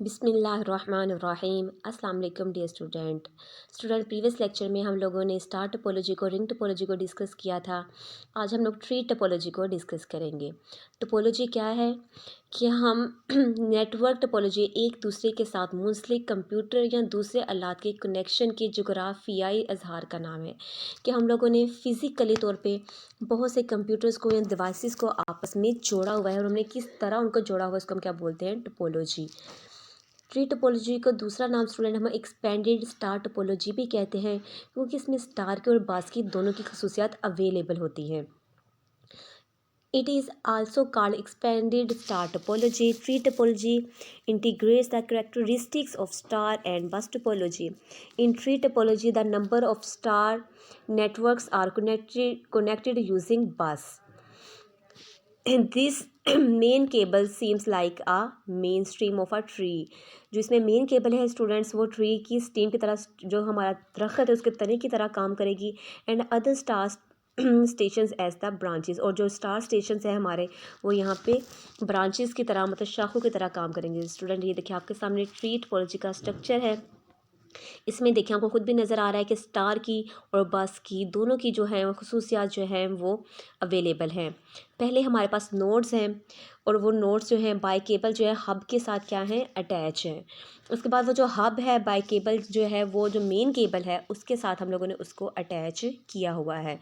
बिस्मिल्लाहिर्रहमानिर्रहीम। अस्सलाम वालेकुम डियर स्टूडेंट प्रीवियस लेक्चर में हम लोगों ने स्टार टोपोलॉजी को रिंग टोपोलॉजी को डिस्कस किया था। आज हम लोग ट्री टोपोलॉजी को डिस्कस करेंगे। टोपोलॉजी क्या है कि हम नेटवर्क टोपोलॉजी एक दूसरे के साथ मुंसलिक कंप्यूटर या दूसरे आलात के कनेक्शन के जोग्राफियाई इजहार का नाम है कि हम लोगों ने फ़िज़िकली तौर पे बहुत से कंप्यूटर्स को या डिवाइसेस को आपस में जोड़ा हुआ है और हमने किस तरह उनको जोड़ा हुआ है उसको हम क्या बोलते हैं, टोपोलॉजी। ट्री टोपोलॉजी का दूसरा नाम स्टूडेंट हम एक्सपेंडेड स्टार टोपोलॉजी भी कहते हैं क्योंकि इसमें स्टार की और बास की दोनों की खसूसियात अवेलेबल होती हैं। It is also called expanded star topology. Tree topology integrates the characteristics of star and bus topology. In tree topology, the number of star networks are connected using bus. And this main cable seems like a main stream of a tree. जो इसमें main cable है students वो tree की stem की तरह, जो हमारा दरख्त है उसके तने की तरह काम करेगी। And other star stations as the branches, और जो स्टार स्टेशंस है हमारे वो यहाँ पे ब्रांचेस की तरह, मतलब शाखों की तरह काम करेंगे। स्टूडेंट ये देखिए आपके सामने ट्री टोपोलॉजी का स्ट्रक्चर है। इसमें देखिए आपको खुद भी नज़र आ रहा है कि स्टार की और बस की दोनों की जो है खसूसियात जो हैं वो अवेलेबल हैं। पहले हमारे पास नोड्स हैं और वो नोड्स जो हैं बाई केबल जो है हब के साथ क्या हैं, अटैच हैं। उसके बाद वो जो हब है बाई केबल जो है वो जो मेन केबल है उसके साथ हम लोगों ने उसको अटैच किया हुआ है।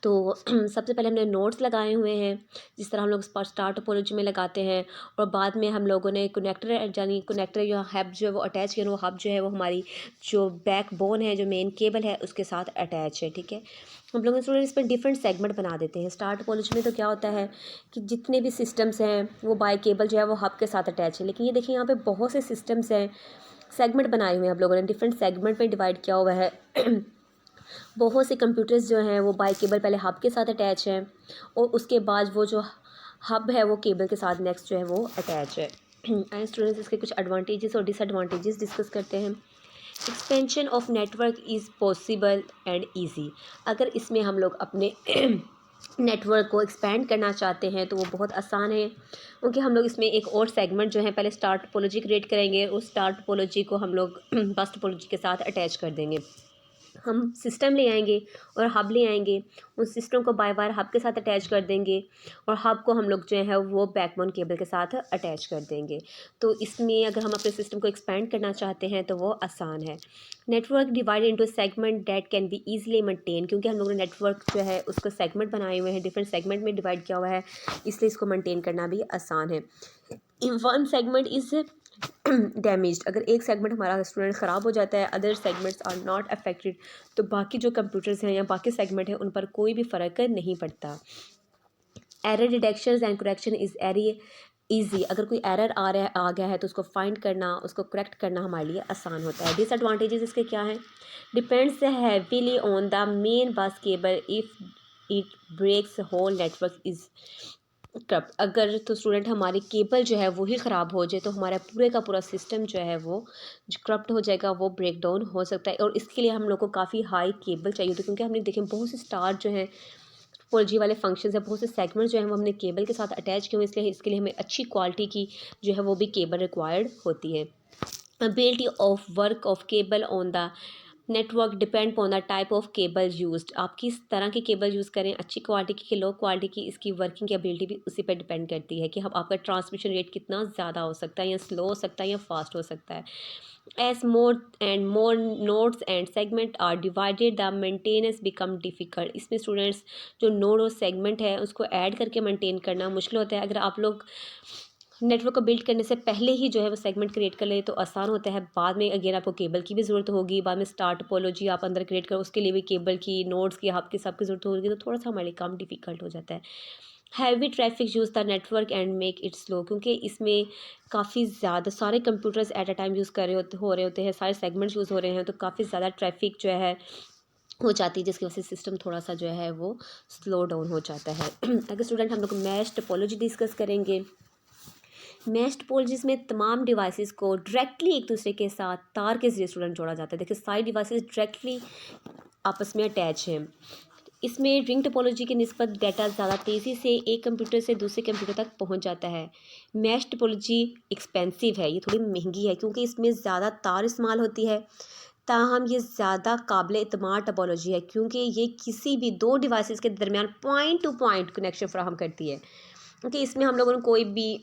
तो सबसे पहले हमने नोड्स लगाए हुए हैं जिस तरह हम लोग स्टार टोपोलॉजी में लगाते हैं, और बाद में हम लोगों ने कनेक्टर यानी कनेक्टर या हब जो है वो अटैच किया। वो हब जो है वो हमारी जो बैक बोन है, जो मेन केबल है उसके साथ अटैच है। ठीक है, हम लोग स्टूडेंट इस पर डिफरेंट सेगमेंट बना देते हैं। स्टार टोपोलॉजी में तो क्या होता है कि जितने भी सिस्टम्स हैं वो बाय केबल जो है वो हब के साथ अटैच है, लेकिन ये देखिए यहाँ पे बहुत से सिस्टम्स हैं, सेगमेंट बनाए हुए हैं, हम लोगों ने डिफरेंट सेगमेंट में डिवाइड किया हुआ है। बहुत से कंप्यूटर्स जो हैं वो बाई केबल पहले हब के साथ अटैच हैं और उसके बाद वो जो हब है वो केबल के साथ नेक्स्ट जो है वो अटैच है। एंड स्टूडेंट्स इसके कुछ एडवांटेजेस और डिसएडवांटेजेस डिस्कस करते हैं। Expansion of network is possible and easy. अगर इसमें हम लोग अपने नेटवर्क को एक्सपेंड करना चाहते हैं तो वो बहुत आसान है, क्योंकि हम लोग इसमें एक और सेगमेंट जो है पहले स्टार टोपोलॉजी क्रिएट करेंगे, उस स्टार टोपोलॉजी को हम लोग बस टोपोलॉजी के साथ अटैच कर देंगे। हम सिस्टम ले आएंगे और हब ले आएंगे, उस सिस्टम को बाय वायर हब के साथ अटैच कर देंगे और हब को हम लोग जो है वो बैकबोन केबल के साथ अटैच कर देंगे। तो इसमें अगर हम अपने सिस्टम को एक्सपेंड करना चाहते हैं तो वो आसान है। Network divide into segment that can be easily maintain, क्योंकि हम लोगों ने नेटवर्क जो है उसको सेगमेंट बनाए हुए हैं, डिफरेंट सेगमेंट में डिवाइड किया हुआ है, इसलिए इसको मेंटेन करना भी आसान है। In one segment is damaged, अगर एक सेगमेंट हमारा स्टूडेंट ख़राब हो जाता है, other segments are not affected, तो बाकी जो कंप्यूटर्स हैं या बाकी सेगमेंट हैं उन पर कोई भी फ़र्क नहीं पड़ता। Error detection and correction is very easy, अगर कोई एरर आ गया है तो उसको फाइंड करना, उसको करेक्ट करना हमारे लिए आसान होता है। डिसएडवांटेजेस इसके क्या हैं? Depends heavily on the main bus cable, if it breaks whole network is corrupt. अगर तो स्टूडेंट हमारी केबल जो है वो ही ख़राब हो जाए तो हमारा पूरे का पूरा सिस्टम जो है वो करप्ट हो जाएगा, वो ब्रेक डाउन हो सकता है। और इसके लिए हम लोग को काफ़ी हाई केबल चाहिए होती है, क्योंकि हमने देखें बहुत से स्टार जो हैं टोपोलॉजी वाले फंक्शंस है, बहुत से सेगमेंट्स जो हैं वो हमने केबल के साथ अटैच किए हुए, इसलिए इसके लिए हमें अच्छी क्वालिटी की जो है वो भी केबल रिक्वायर्ड होती है। ability of work of cable on the network depend on the type of cable used, आप किस तरह की केबल यूज़ करें, अच्छी क्वालिटी की लो क्वालिटी की, इसकी वर्किंग की एबिलिटी भी उसी पर डिपेंड करती है कि हम आपका ट्रांसमिशन रेट कितना ज़्यादा हो सकता है या स्लो हो सकता है या फास्ट हो सकता है। As more nodes and segment are divided the maintenance become difficult, इसमें स्टूडेंट्स जो नोड और सेगमेंट है उसको ऐड करके मेंटेन करना मुश्किल होता है। अगर आप लोग नेटवर्क को बिल्ड करने से पहले ही जो है वो सेगमेंट क्रिएट कर ले तो आसान होता है, बाद में अगेन आपको केबल की भी ज़रूरत होगी, बाद में स्टार टोपोलॉजी आप अंदर क्रिएट करो उसके लिए भी केबल की, नोड्स की, हब की, सब की ज़रूरत होगी, तो थोड़ा सा हमारे लिए काम डिफ़िकल्ट हो जाता है। Heavy traffic use the network and make it slow, क्योंकि इसमें काफ़ी ज़्यादा सारे computers at a time use कर रहे हो रहे होते हैं, सारे सेगमेंट्स यूज़ हो रहे हैं, तो काफ़ी ज़्यादा ट्रैफिक जो है हो जाती है, जिसकी वजह से सिस्टम थोड़ा सा जो है वो स्लो डाउन हो जाता है। अगर स्टूडेंट हम लोग मैश टोपोलॉजी डिस्कस करेंगे, मैश टोपोलॉजी में तमाम डिवाइसेस को डायरेक्टली एक दूसरे के साथ तार के जरिए स्टूडेंट जोड़ा जाता है। देखिए सारी डिवाइसेस डायरेक्टली आपस में अटैच हैं। इसमें रिंग टोपोलॉजी की निस्बत डाटा ज़्यादा तेज़ी से एक कंप्यूटर से दूसरे कंप्यूटर तक पहुंच जाता है। मैश टोपोलॉजी एक्सपेंसिव है, ये थोड़ी महंगी है क्योंकि इसमें ज़्यादा तार इस्तेमाल होती है। ताहम ये ज़्यादा काबिल एतमाद टोपोलॉजी है क्योंकि ये किसी भी दो डिवाइसेस के दरमियान पॉइंट टू पॉइंट कनेक्शन फराहम करती है। क्योंकि इसमें हम लोगों ने कोई भी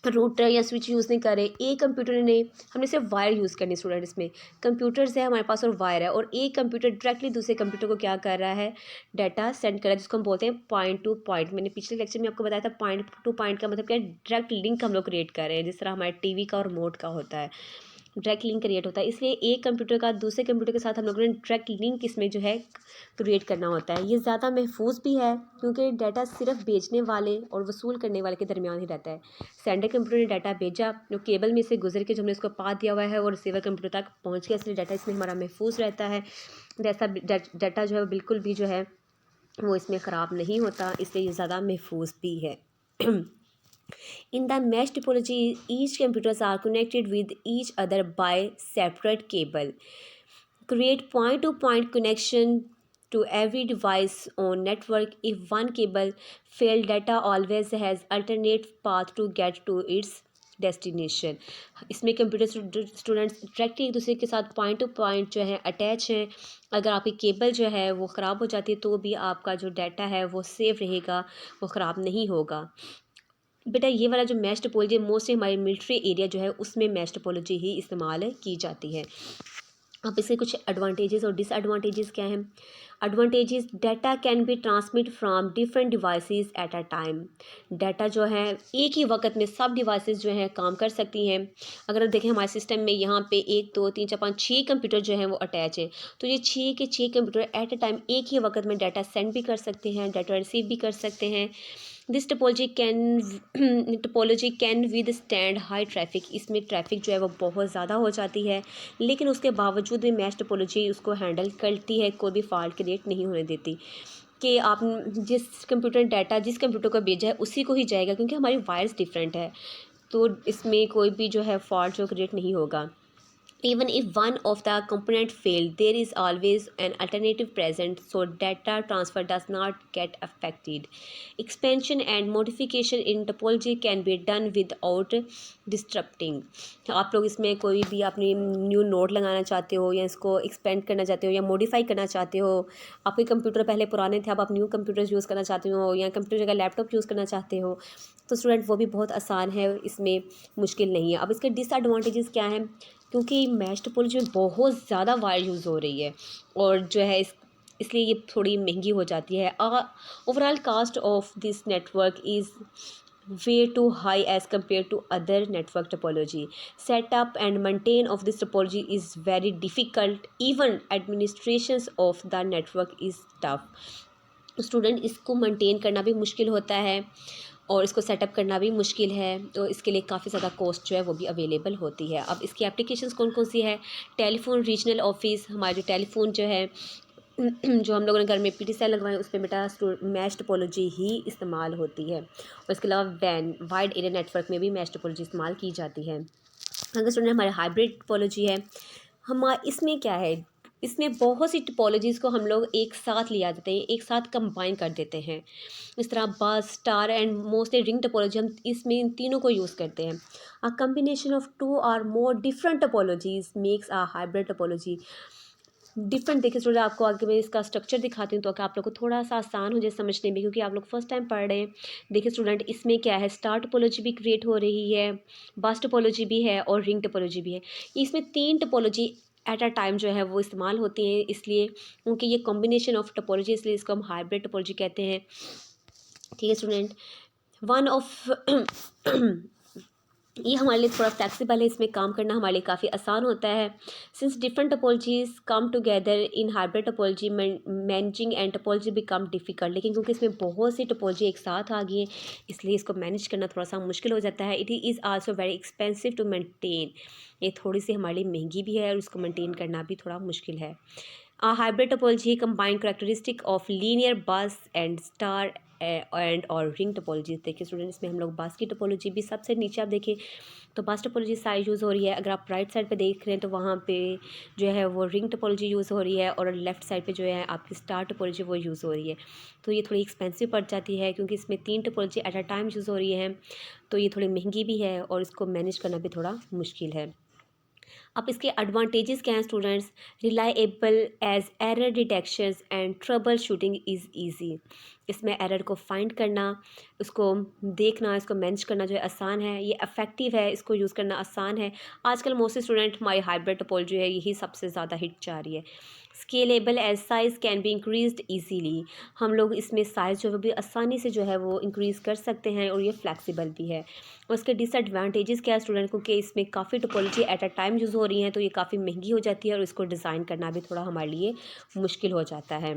रूटर या स्विच यूज़ नहीं कर रहे, एक कंप्यूटर ने हमने सिर्फ वायर यूज़ करनी स्टूडेंट। इसमें कंप्यूटर्स है हमारे पास और वायर है, और एक कंप्यूटर डायरेक्टली दूसरे कंप्यूटर को क्या कर रहा है, डाटा सेंड कर रहा है, जिसको हम बोलते हैं पॉइंट टू पॉइंट। मैंने पिछले लेक्चर में आपको बताया था पॉइंट टू पॉइंट का मतलब क्या है, डायरेक्ट लिंक हम लोग क्रिएट कर रहे हैं, जिस तरह हमारे टीवी का और रिमोट का होता है, डायरेक्ट लिंक क्रिएट होता है। इसलिए एक कंप्यूटर का दूसरे कंप्यूटर के साथ हम लोगों ने डायरेक्ट लिंक इसमें जो है क्रिएट करना होता है। ये ज़्यादा महफूज भी है क्योंकि डाटा सिर्फ भेजने वाले और वसूल करने वाले के दरमियान ही रहता है। सेंडर कंप्यूटर ने डाटा भेजा, जो केबल में से गुजर के जो हमने उसको पाथ दिया हुआ है और रिसीवर कंप्यूटर तक पहुँच गया, इसलिए डाटा इसमें हमारा महफूज रहता है। जैसा डाटा जो है बिल्कुल भी जो है वो इसमें ख़राब नहीं होता, इसलिए ये ज़्यादा महफूज भी है। In the mesh topology, each computers are connected with each other by separate cable. Create point-to-point connection to every device on network. If one cable fail, data always has alternate path to get to its destination. इसमें computer students directly एक दूसरे के साथ point two point जो है attach हैं। अगर आपकी केबल जो है वो ख़राब हो जाती है तो भी आपका जो डाटा है वो सेव रहेगा, वो ख़राब नहीं होगा। बेटा ये वाला जो मैश टोपोलॉजी मोस्टली हमारे मिलिट्री एरिया जो है उसमें मैश टोपोलॉजी ही इस्तेमाल की जाती है। अब इसके कुछ एडवांटेजेस और डिसएडवांटेजेस क्या हैं। Advantages, data can be transmit from different devices at a time. Data जो है एक ही वक्त में सब डिवाइसेस जो हैं काम कर सकती हैं। अगर देखें हमारे सिस्टम में यहाँ पे 1 2 3 4 5 6 कंप्यूटर जो हैं वो अटैच है, तो ये 6 के 6 कंप्यूटर एट अ टाइम एक ही वक्त में डाटा सेंड भी कर सकते हैं, डाटा रिसीव भी कर सकते हैं। This topology can with stand high traffic. इसमें ट्रैफिक जो है वो बहुत ज़्यादा हो जाती है, लेकिन उसके बावजूद भी मैश टोपोलॉजी उसको हैंडल करती है, कोई भी फॉल्ट क्रिएट नहीं होने देती। कि आप जिस कंप्यूटर ने डाटा जिस कंप्यूटर को भेजा है उसी को ही जाएगा, क्योंकि हमारी वायर्स डिफरेंट है, तो इसमें कोई भी जो है फॉल्ट जो क्रिएट नहीं होगा। Even if one of the component failed, there is always an alternative present, so data transfer does not get affected. Expansion and modification in topology can be done without disrupting. आप लोग इसमें कोई भी अपनी new node लगाना चाहते हो या इसको एक्सपेंड करना चाहते हो या मॉडिफाई करना चाहते हो, आपके कंप्यूटर पहले पुराने थे, अब आप न्यू कंप्यूटर्स यूज़ करना चाहते हो या कंप्यूटर जगह लैपटॉप यूज़ करना चाहते हो, तो स्टूडेंट वो भी बहुत आसान है, इसमें मुश्किल नहीं है। अब इसके डिसएडवांटेजेस क्या हैं, क्योंकि मैश टोपोलॉजी में बहुत ज़्यादा वायर यूज़ हो रही है और जो है इसलिए ये थोड़ी महंगी हो जाती है। Overall cost of this network is way too high as compared to other network topology. Setup and maintain of this topology is very difficult. Even administrations of the network is tough. Student इसको maintain करना भी मुश्किल होता है और इसको setup करना भी मुश्किल है, तो इसके लिए काफ़ी ज़्यादा कॉस्ट जो है वो भी अवेलेबल होती है। अब इसकी एप्लीकेशंस कौन कौन सी है। टेलीफोन रीजनल ऑफिस, हमारे जो टेलीफोन जो है जो हम लोगों ने घर में पीटी सेल लगवाए उस पर बेटा मैश टोपोलॉजी ही इस्तेमाल होती है। और इसके अलावा वैन वाइड एरिया नेटवर्क में भी मैश टोपोलॉजी इस्तेमाल की जाती है। अगर स्टूडेंट हमारे हाइब्रिड टोपोलॉजी है, इसमें क्या है, इसमें बहुत सी टोपोलॉजीज़ को हम लोग एक साथ लिया देते हैं, एक साथ कंबाइन कर देते हैं। इस तरह बस, star and mostly ring topology, हम इसमें इन तीनों को यूज़ करते हैं। अ कम्बिनेशन ऑफ 2 और more different topologies makes a hybrid topology. Different देखिए स्टूडेंट, आपको आगे मैं इसका स्ट्रक्चर दिखाती हूँ तो कि आप लोग को थोड़ा सा आसान हो जाए समझने में, क्योंकि आप लोग फर्स्ट टाइम पढ़ रहे हैं। देखिए स्टूडेंट, इसमें क्या है, स्टार टोपोलॉजी भी क्रिएट हो रही है, बस टोपोलॉजी भी है और रिंग टोपोलॉजी भी है। इसमें 3 टोपोलॉजी एट अ टाइम जो है वो इस्तेमाल होती हैं, इसलिए क्योंकि ये कॉम्बिनेशन ऑफ टोपोलॉजी, इसलिए इसको हम हाइब्रिड टोपोलॉजी कहते हैं। ठीक है स्टूडेंट, वन ऑफ ये हमारे लिए थोड़ा फ्लेक्सिबल है, इसमें काम करना हमारे लिए काफ़ी आसान होता है। Since different topologies come together in hybrid topology, managing and topology become difficult. लेकिन क्योंकि इसमें बहुत सी टोपोलॉजी एक साथ आ गई है, इसलिए इसको मैनेज करना थोड़ा सा मुश्किल हो जाता है। It is also very expensive to maintain. ये थोड़ी सी हमारे लिए महंगी भी है और इसको मेंटेन करना भी थोड़ा मुश्किल है। A hybrid topology combine characteristic of linear bus and star and और रिंग टोपोलॉजी। देखिए स्टूडेंट, इसमें हम लोग बास की टोपोलॉजी भी सबसे नीचे आप देखें तो बास टोपोलॉजी साइड यूज़ हो रही है। अगर आप राइट साइड पे देख रहे हैं तो वहाँ पे जो है वो रिंग टोपोलॉजी यूज़ हो रही है, और लेफ्ट साइड पे जो है आपकी स्टार टोपोलॉजी वो यूज़ हो रही है। तो ये थोड़ी एक्सपेंसिव पड़ जाती है क्योंकि इसमें 3 topology at a time use हो रही है, तो ये थोड़ी महंगी भी है और इसको मैनेज करना भी थोड़ा मुश्किल है। अब इसके एडवांटेजेस क्या हैं students? Reliable as error detections and troubleshooting is easy. इसमें एरर को फाइंड करना, उसको देखना, इसको मैनेज करना जो है आसान है। ये इफेक्टिव है, इसको यूज़ करना आसान है। आजकल मोस्टली स्टूडेंट हमारी हाइब्रिड टोपोलॉजी है, यही सबसे ज़्यादा हिट जा रही है। Scalable as size can be increased easily. हम लोग इसमें साइज़ जो है वो भी आसानी से जो है वो इंक्रीज़ कर सकते हैं, और ये फ्लेक्सिबल भी है। और उसके डिसएडवांटेजेस क्या है स्टूडेंट को, कि इसमें काफ़ी topology at a time use हो रही हैं, तो ये काफ़ी महंगी हो जाती है और इसको डिज़ाइन करना भी थोड़ा हमारे लिए मुश्किल हो जाता है।